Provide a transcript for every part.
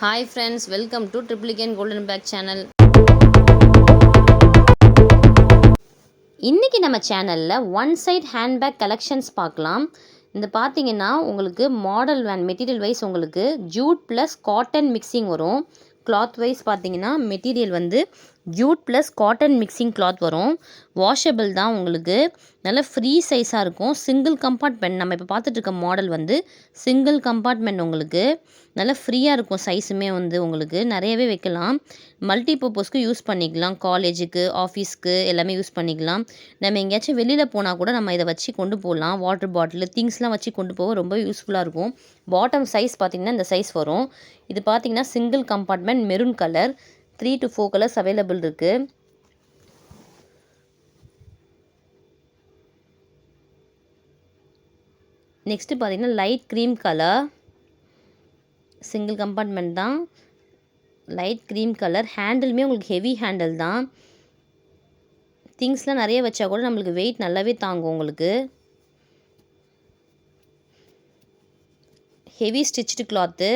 Hi friends, welcome to Triplicane Golden Bag channel. இன்றைக்கி நம்ம சேனலில் ஒன் சைட் ஹேண்ட்பேக் கலெக்ஷன்ஸ் பார்க்கலாம். இந்த பார்த்தீங்கன்னா உங்களுக்கு மாடல் மெட்டீரியல் வைஸ் உங்களுக்கு ஜூட் ப்ளஸ் காட்டன் மிக்சிங் வரும். கிளாத் வைஸ் பார்த்தீங்கன்னா மெட்டீரியல் வந்து jute plus cotton mixing cloth வரும். வாஷபிள் தான், உங்களுக்கு நல்ல ஃப்ரீ சைஸாக இருக்கும். சிங்கிள் கம்பார்ட்மெண்ட் நம்ம இப்போ பார்த்துட்டு இருக்க மாடல் வந்து சிங்கிள் கம்பார்ட்மெண்ட், உங்களுக்கு நல்லா ஃப்ரீயாக இருக்கும். சைஸுமே வந்து உங்களுக்கு நிறையவே வைக்கலாம். மல்டி பர்பஸ்க்கு யூஸ் பண்ணிக்கலாம். காலேஜுக்கு, ஆஃபீஸ்க்கு எல்லாமே யூஸ் பண்ணிக்கலாம். நம்ம எங்கேயாச்சும் வெளியில் போனால் கூட நம்ம இதை வச்சு கொண்டு போகலாம். வாட்டர் பாட்டில் திங்ஸ்லாம் வச்சு கொண்டு போக ரொம்ப யூஸ்ஃபுல்லாக இருக்கும். பாட்டம் சைஸ் பார்த்திங்கன்னா இந்த சைஸ் வரும். இது பார்த்திங்கன்னா single compartment, maroon colour, 3 to 4 colours available இருக்குது. நெக்ஸ்ட்டு பார்த்திங்கன்னா light cream colour, single compartment தான், லைட் க்ரீம் கலர். ஹேண்டிலுமே உங்களுக்கு ஹெவி ஹேண்டில் தான். திங்ஸ்லாம் நிறைய வச்சா கூட நம்மளுக்கு வெயிட் நல்லாவே தாங்கும். உங்களுக்கு heavy stitched cloth,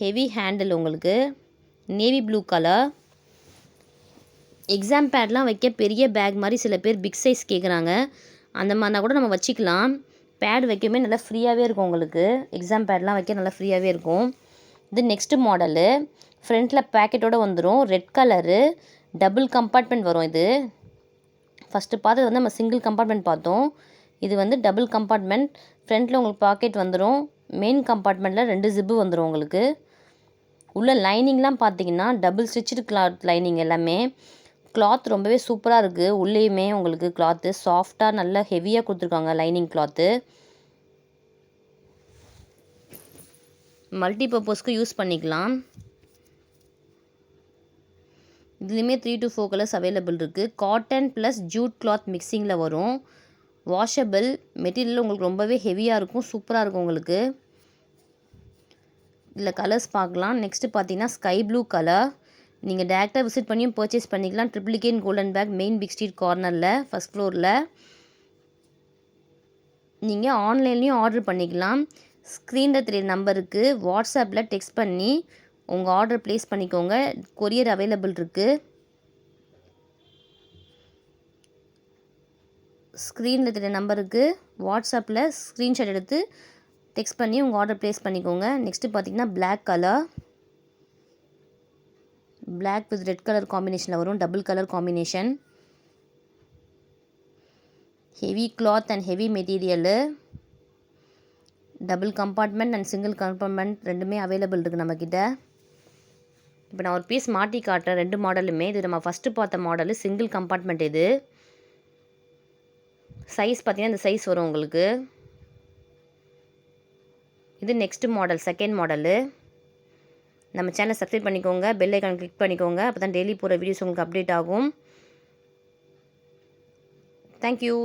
heavy handle, உங்களுக்கு நேவி ப்ளூ கலர். எக்ஸாம் பேட்லாம் வைக்க பெரிய பேக் மாதிரி சில பேர் பிக் சைஸ் கேட்குறாங்க. அந்த மாதிரினா கூட நம்ம வச்சுக்கலாம். பேட் வைக்கவே நல்லா ஃப்ரீயாகவே இருக்கும். உங்களுக்கு எக்ஸாம் பேட்லாம் வைக்க நல்லா ஃப்ரீயாகவே இருக்கும். இது நெக்ஸ்ட்டு மாடலு. ஃப்ரண்ட்டில் பேக்கெட்டோடு வந்துடும். ரெட் கலரு, டபுள் கம்பார்ட்மெண்ட் வரும். இது ஃபஸ்ட்டு பார்த்தது வந்து நம்ம சிங்கிள் கம்பார்ட்மெண்ட் பார்த்தோம். இது வந்து டபுள் கம்பார்ட்மெண்ட். ஃப்ரண்ட்டில் உங்களுக்கு பாக்கெட் வந்துடும். மெயின் கம்பார்ட்மெண்ட்டில் 2 ஜிப்பு வந்துடும். உங்களுக்கு உள்ள லைனிங்லாம் பார்த்தீங்கன்னா டபுள் ஸ்டிச்சுடு கிளாத் லைனிங். எல்லாமே கிளாத் ரொம்பவே சூப்பராக இருக்குது. உள்ளேயுமே உங்களுக்கு கிளாத்து சாஃப்டாக நல்லா ஹெவியாக கொடுத்துருக்காங்க. லைனிங் கிளாத்து மல்டி பர்பஸ்க்கு யூஸ் பண்ணிக்கலாம். இதுலேயுமே 3 to 4 கலர்ஸ் அவைலபிள் இருக்குது. காட்டன் ப்ளஸ் ஜூட் கிளாத் மிக்சிங்கில் வரும். வாஷபிள் மெட்டீரியல், உங்களுக்கு ரொம்பவே ஹெவியாக இருக்கும். சூப்பராக இருக்கும். உங்களுக்கு இதில் கலர்ஸ் பார்க்கலாம். நெக்ஸ்ட்டு பார்த்தீங்கன்னா ஸ்கை ப்ளூ கலர். நீங்கள் டேரெக்டாக விசிட் பண்ணியும் பர்ச்சேஸ் பண்ணிக்கலாம். Triplicane golden bag, main big street கார்னரில், ஃபஸ்ட் ஃப்ளோரில். நீங்கள் ஆன்லைன்லேயும் ஆர்டர் பண்ணிக்கலாம். ஸ்க்ரீனில் தெரிய நம்பருக்கு வாட்ஸ்அப்பில் டெக்ஸ்ட் பண்ணி உங்கள் ஆர்டர் ப்ளேஸ் பண்ணிக்கோங்க. கொரியர் அவைலபிள் இருக்குது. ஸ்க்ரீனில் தெரிய நம்பருக்கு வாட்ஸ்அப்பில் ஸ்க்ரீன்ஷாட் எடுத்து டெக்ஸ்ட் பண்ணி உங்கள் ஆர்டர் ப்ளேஸ் பண்ணிக்கோங்க. நெக்ஸ்ட்டு பார்த்தீங்கன்னா black colour, black with red colour காம்பினேஷனில் வரும். Double colour combination. Heavy cloth and heavy material. Double compartment and single compartment ரெண்டுமே அவைலபிள் இருக்குது நம்மக்கிட்ட. இப்போ நான் ஒரு பீஸ் மாட்டி காட்டுறேன். 2 மாடலுமே. இது நம்ம ஃபஸ்ட்டு பார்த்த மாடலு சிங்கிள் கம்பார்ட்மெண்ட். இது சைஸ் பார்த்தீங்கன்னா இந்த சைஸ் வரும் உங்களுக்கு. இது நெக்ஸ்ட்டு மாடல், செகண்ட் மாடலு. நம்ம சேனலை சப்ஸ்கிரைப் பண்ணிக்கோங்க. பெல் ஐக்கான் கிளிக் பண்ணிக்கோங்க. அப்போ தான் டெய்லி போகிற வீடியோஸ் உங்களுக்கு அப்டேட் ஆகும். தேங்க்யூ.